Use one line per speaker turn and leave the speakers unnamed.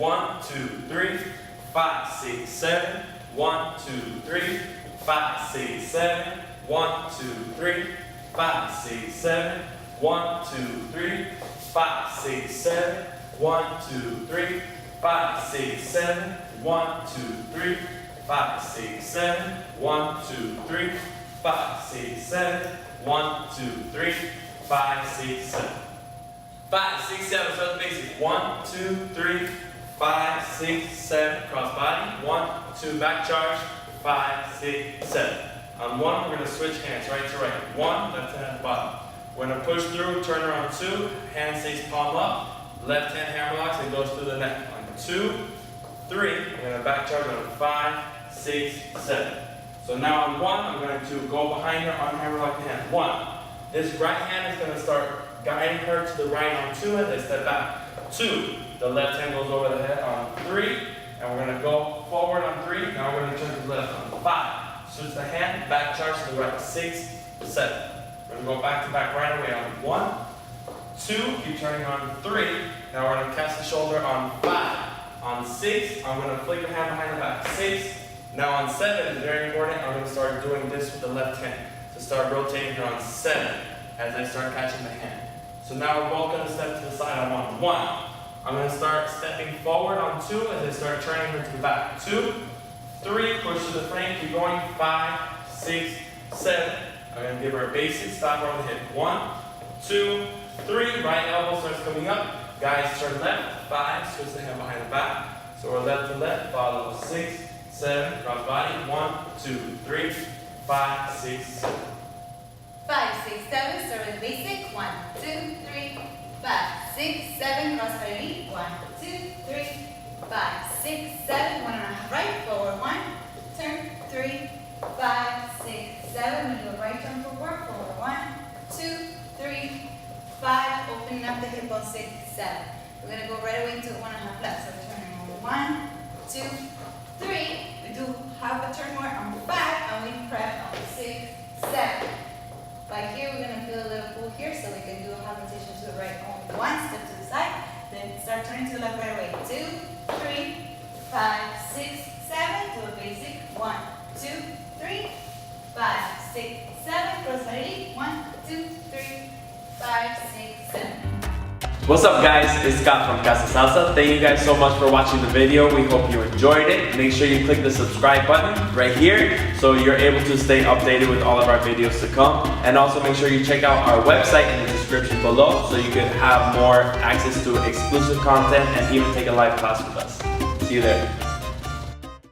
1, 2, 3, 5, 6, 7. 1, 2, 3, 5, 6, 7. 1, 2, 3, 5, 6, 7. 1, 2, 3, 5, 6, 7. 1, 2, 3, 5, 6, 7. 1, 2, 3, 5, 6, 7. 1, 2, 3, 5, 6, 7. 1, 2, 3, 5, 6, 7. 5, 6, 7, so that's basic. 1, 2, 3, 5, 6, 7. Cross body. 1, 2, back charge. 5, 6, 7. On 1, we're going to switch hands right to right. 1, left hand at the bottom. We're going to push through, turn around 2, hand stays palm up, left hand hammer locks and goes through the neck. On 2, 3, we're going to back charge on 5, 6, 7. So now on 1, I'm going to go behind her on hammer lock the hand. 1. This right hand is going to start guiding her to the right on 2 as I step back. 2. The left hand goes over the head on 3. And we're going to go forward on 3. Now we're going to turn to the left on 5. Switch the hand, back charge to the right. 6, 7. We're going to go back to back right away on 1, 2. Keep turning on 3. Now we're going to catch the shoulder on 5. On 6, I'm going to flick the hand behind the back. 6. Now on 7, is very important, I'm going to start doing this with the left hand. So start rotating her on 7 as I start catching the hand. So now we're both going to step to the side on 1. 1. I'm going to start stepping forward on 2 as I start turning her to the back. 2, 3, push to the frame, keep going. 5, 6, 7. I'm going to give her a basic stop on the hip. 1, 2, 3. Right elbow starts coming up. Guys, turn left. 5, switch the hand behind the back. So we're left to left. Follow 6, 7. Cross body. 1, 2, 3, 5, 6, 7.
5, 6, 7. Start with basic. 1, 2, 3, 5, 6, 7. Cross body. 1, 2, 3, 5, 6, 7. 1.5 right. Forward. 1. Turn. 3, 5, 6, 7. We do a right turn forward. Forward. 1, 2, 3, 5. Opening up the hip on 6, 7. We're going to go right away into 1.5 left. So we're turning over 1, 2, 3. We do half a turn more on 5 and we prep on 6, 7. By here, we're going to feel a little pull here, so we can do a half rotation to the right on 1, step to the side. Then start turning to the left right away. 2, 3, 5, 6, 7. Do a basic. 1, 2, 3, 5, 6, 7. Cross body. 1, 2, 3, 5, 6, 7.
What's up guys, it's Scott from Casa Salsa. Thank you guys so much for watching the video. We hope you enjoyed it. Make sure you click the subscribe button right here so you're able to stay updated with all of our videos to come. And also make sure you check out our website in the description below so you can have more access to exclusive content and even take a live class with us. See you there.